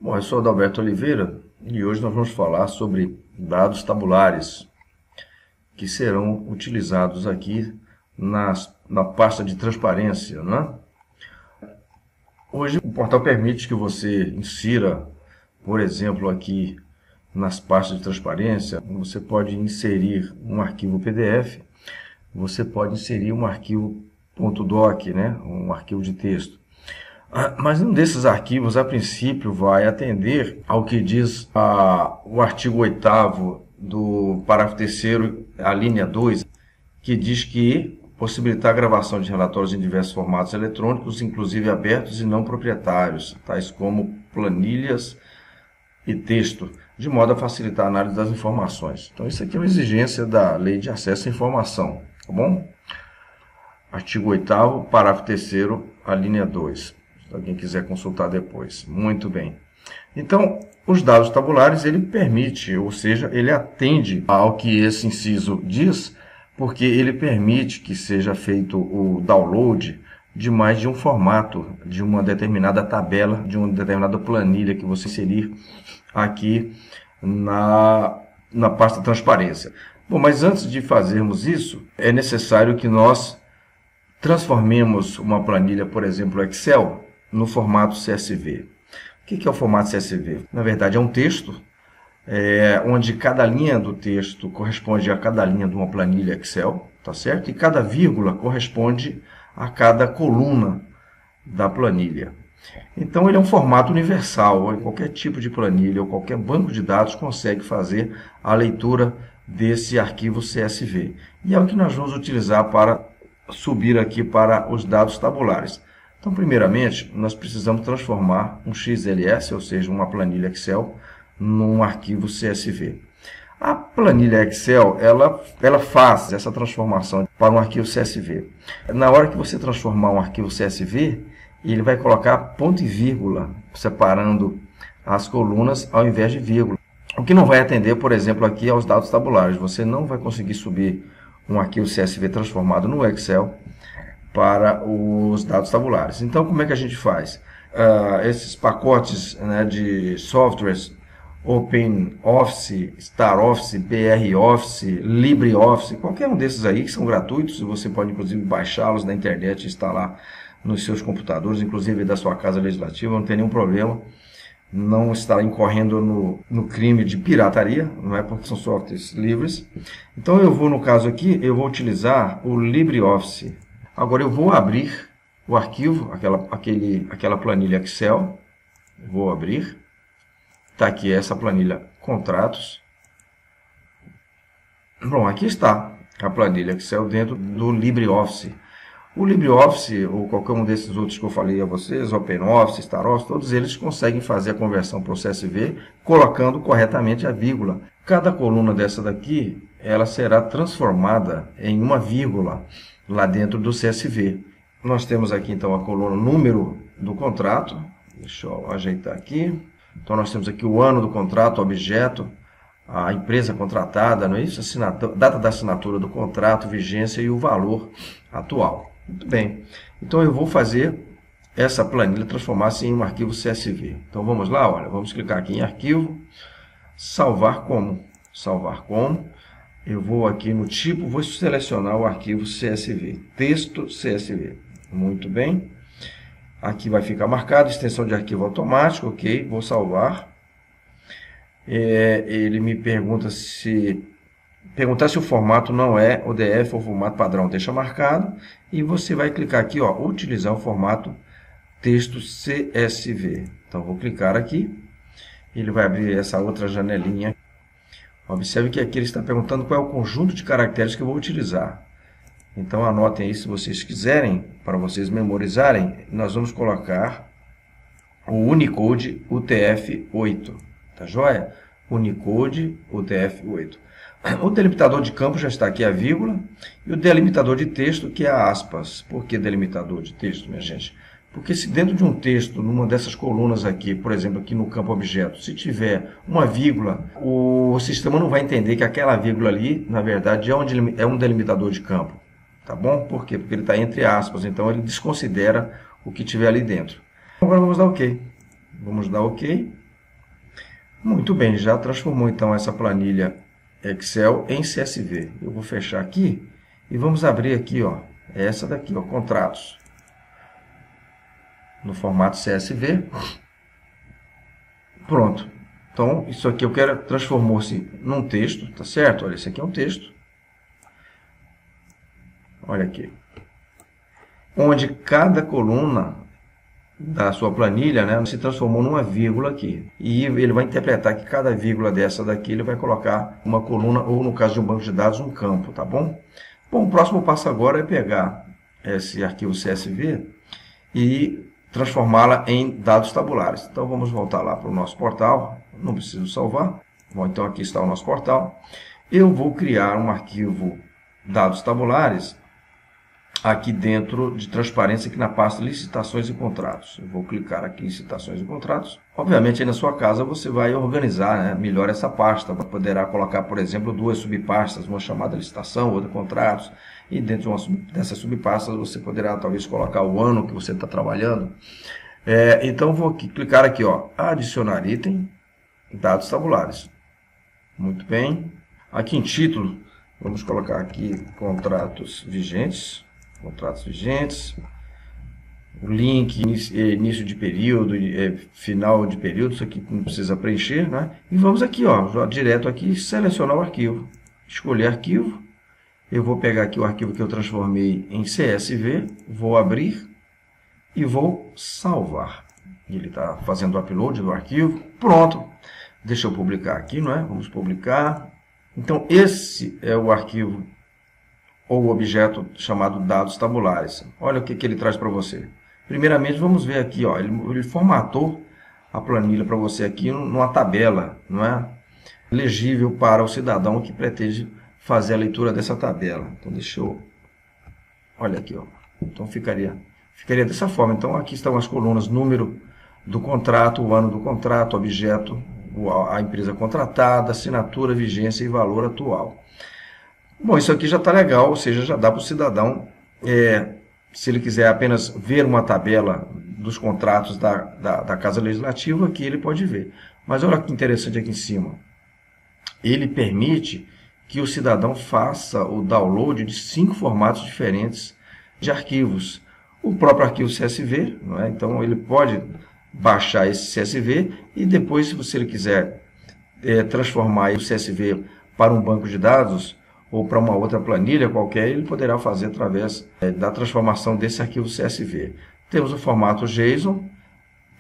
Bom, eu sou Adalberto Oliveira e hoje nós vamos falar sobre dados tabulares que serão utilizados aqui na pasta de transparência, né? Hoje o portal permite que você insira, por exemplo, aqui nas pastas de transparência, você pode inserir um arquivo PDF, você pode inserir um arquivo .doc, né? Um arquivo de texto. Mas um desses arquivos, a princípio, vai atender ao que diz o artigo 8º do parágrafo 3º, a linha 2, que diz que possibilitar a gravação de relatórios em diversos formatos eletrônicos, inclusive abertos e não proprietários, tais como planilhas e texto, de modo a facilitar a análise das informações. Então, isso aqui é uma exigência da Lei de Acesso à Informação, tá bom? Artigo 8º, parágrafo 3º, a linha 2. Se alguém quiser consultar depois. Muito bem. Então, os dados tabulares, ele permite, ou seja, ele atende ao que esse inciso diz, porque ele permite que seja feito o download de mais de um formato, de uma determinada tabela, de uma determinada planilha que você inserir aqui na pasta transparência. Bom, mas antes de fazermos isso, é necessário que nós transformemos uma planilha, por exemplo, Excel, no formato CSV. O que é o formato CSV? Na verdade, é um texto, onde cada linha do texto corresponde a cada linha de uma planilha Excel, tá certo? E cada vírgula corresponde a cada coluna da planilha. Então, ele é um formato universal. Qualquer tipo de planilha ou qualquer banco de dados consegue fazer a leitura desse arquivo CSV. E é o que nós vamos utilizar para subir aqui para os dados tabulares. Então, primeiramente, nós precisamos transformar um XLS, ou seja, uma planilha Excel, num arquivo CSV. A planilha Excel, ela faz essa transformação para um arquivo CSV. Na hora que você transformar um arquivo CSV, ele vai colocar ponto e vírgula, separando as colunas ao invés de vírgula. O que não vai atender, por exemplo, aqui aos dados tabulares. Você não vai conseguir subir um arquivo CSV transformado no Excel para os dados tabulares. Então, como é que a gente faz? Esses pacotes, né, de softwares, OpenOffice, StarOffice, BROffice, LibreOffice, qualquer um desses aí que são gratuitos, você pode inclusive baixá-los na internet e instalar nos seus computadores, inclusive da sua casa legislativa, não tem nenhum problema. Não está incorrendo no crime de pirataria, não é, porque são softwares livres. Então, no caso aqui, eu vou utilizar o LibreOffice. Agora, eu vou abrir o arquivo, aquela planilha Excel. Vou abrir. Está aqui essa planilha Contratos. Bom, aqui está a planilha Excel dentro do LibreOffice. O LibreOffice, ou qualquer um desses outros que eu falei a vocês, OpenOffice, StarOffice, todos eles conseguem fazer a conversão para o CSV, colocando corretamente a vírgula. Cada coluna dessa daqui, ela será transformada em uma vírgula lá dentro do CSV. Nós temos aqui, então, a coluna número do contrato. Deixa eu ajeitar aqui. Então, nós temos aqui o ano do contrato, objeto, a empresa contratada, não é isso? Data da assinatura do contrato, vigência e o valor atual. Muito bem. Então, eu vou fazer essa planilha transformar-se em um arquivo CSV. Então, vamos lá, olha, vamos clicar aqui em arquivo, salvar como. Salvar como. Eu vou aqui no tipo, vou selecionar o arquivo CSV, texto CSV. Muito bem. Aqui vai ficar marcado, extensão de arquivo automático, ok, vou salvar. Ele me pergunta se o formato não é ODF ou formato padrão, deixa marcado. E você vai clicar aqui, ó, utilizar o formato texto CSV. Então, vou clicar aqui. Ele vai abrir essa outra janelinha. Observe que aqui ele está perguntando qual é o conjunto de caracteres que eu vou utilizar. Então, anotem aí se vocês quiserem, para vocês memorizarem. Nós vamos colocar o Unicode UTF-8. Tá joia? Unicode UTF-8. O delimitador de campo já está aqui, a vírgula. E o delimitador de texto, que é a aspas. Por que delimitador de texto, minha gente? Porque se dentro de um texto, numa dessas colunas aqui, por exemplo, aqui no campo objeto, se tiver uma vírgula, o sistema não vai entender que aquela vírgula ali, na verdade, é um delimitador de campo. Tá bom? Por quê? Porque ele está entre aspas, então ele desconsidera o que tiver ali dentro. Agora vamos dar OK. Vamos dar OK. Muito bem, já transformou então essa planilha Excel em CSV. Eu vou fechar aqui e vamos abrir aqui, ó, essa daqui, ó, contratos, no formato CSV. Pronto. Então, isso aqui eu quero transformou-se num texto, tá certo? Olha, esse aqui é um texto. Olha aqui. Onde cada coluna da sua planilha, né, se transformou numa vírgula aqui. E ele vai interpretar que cada vírgula dessa daqui, ele vai colocar uma coluna, ou no caso de um banco de dados, um campo, tá bom? Bom, o próximo passo agora é pegar esse arquivo CSV e transformá-la em dados tabulares. Então, vamos voltar lá para o nosso portal. Não preciso salvar. Bom, então aqui está o nosso portal. Eu vou criar um arquivo dados tabulares aqui dentro de transparência, aqui na pasta licitações e contratos. Eu vou clicar aqui em licitações e contratos. Obviamente, aí na sua casa você vai organizar, né, melhor essa pasta. Poderá colocar, por exemplo, duas subpastas, uma chamada licitação, outra contratos. E dentro dessas subpastas você poderá talvez colocar o ano que você está trabalhando. Então, vou aqui, clicar aqui, ó, adicionar item, dados tabulares. Muito bem. Aqui em título, vamos colocar aqui contratos vigentes. Contratos vigentes, o link, início de período, final de período, isso aqui não precisa preencher, né? E vamos aqui, ó, já direto aqui, selecionar o arquivo, escolher arquivo, eu vou pegar aqui o arquivo que eu transformei em CSV, vou abrir e vou salvar. Ele está fazendo o upload do arquivo, pronto, deixa eu publicar aqui, não é? Vamos publicar. Então, esse é o arquivo ou objeto chamado dados tabulares. Olha o que ele traz para você. Primeiramente, vamos ver aqui, ó, ele formatou a planilha para você aqui numa tabela, não é? Legível para o cidadão que pretende fazer a leitura dessa tabela. Então, deixa eu... Olha aqui, ó. Então, ficaria dessa forma. Então, aqui estão as colunas, número do contrato, o ano do contrato, objeto, a empresa contratada, assinatura, vigência e valor atual. Bom, isso aqui já está legal, ou seja, já dá para o cidadão, se ele quiser apenas ver uma tabela dos contratos da Casa Legislativa, aqui ele pode ver. Mas olha que interessante aqui em cima. Ele permite que o cidadão faça o download de 5 formatos diferentes de arquivos. O próprio arquivo CSV, não é? Então ele pode baixar esse CSV e depois, se ele quiser transformar o CSV para um banco de dados, ou para uma outra planilha qualquer, ele poderá fazer através da transformação desse arquivo CSV. Temos o formato JSON,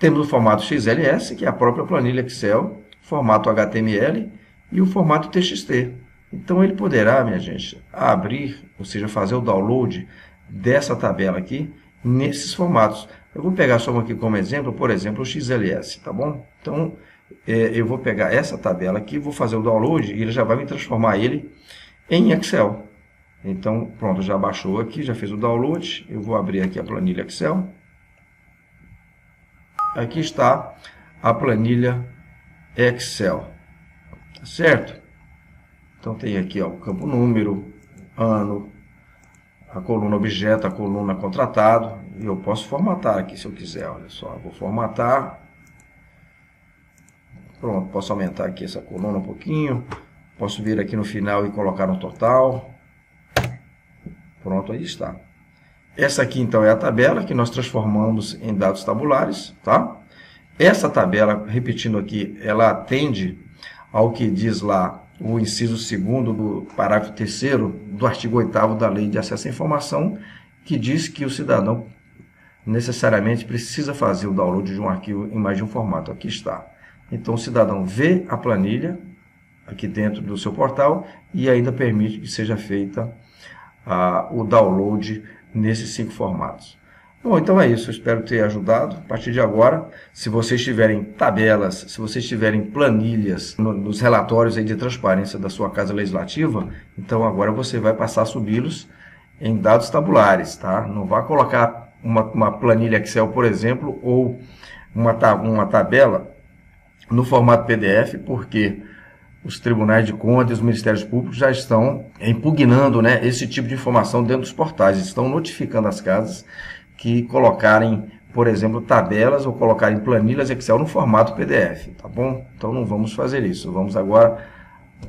temos o formato XLS, que é a própria planilha Excel, formato HTML e o formato TXT. Então, ele poderá, minha gente, abrir, ou seja, fazer o download dessa tabela aqui, nesses formatos. Eu vou pegar só aqui como exemplo, por exemplo, o XLS, tá bom? Então, eu vou pegar essa tabela aqui, vou fazer o download e ele já vai me transformar ele em Excel. Então, pronto, já baixou aqui, já fez o download. Eu vou abrir aqui a planilha Excel. Aqui está a planilha Excel. Tá certo? Então, tem aqui, ó, o campo número, ano, a coluna objeto, a coluna contratado. E eu posso formatar aqui se eu quiser. Olha só, eu vou formatar. Pronto, posso aumentar aqui essa coluna um pouquinho. Posso vir aqui no final e colocar um total. Pronto, aí está. Essa aqui, então, é a tabela que nós transformamos em dados tabulares, tá? Essa tabela, repetindo aqui, ela atende ao que diz lá o inciso 2º do parágrafo 3º do artigo 8º da Lei de Acesso à Informação, que diz que o cidadão necessariamente precisa fazer o download de um arquivo em mais de um formato. Aqui está. Então, o cidadão vê a planilha aqui dentro do seu portal e ainda permite que seja feita o download nesses 5 formatos. Bom, então é isso. Eu espero ter ajudado. A partir de agora, se vocês tiverem tabelas, se vocês tiverem planilhas nos relatórios aí de transparência da sua Casa Legislativa, então agora você vai passar a subi-los em dados tabulares, tá? Não vá colocar uma planilha Excel, por exemplo, ou uma tabela no formato PDF, porque os tribunais de contas e os ministérios públicos já estão impugnando, né, esse tipo de informação dentro dos portais. Estão notificando as casas que colocarem por exemplo, tabelas ou colocar em planilhas Excel no formato PDF, tá bom? Então não vamos fazer isso. Vamos agora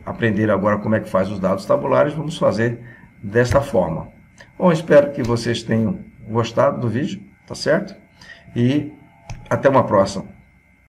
aprender agora como é que faz os dados tabulares. Vamos fazer desta forma. Bom, espero que vocês tenham gostado do vídeo, tá certo? E até uma próxima.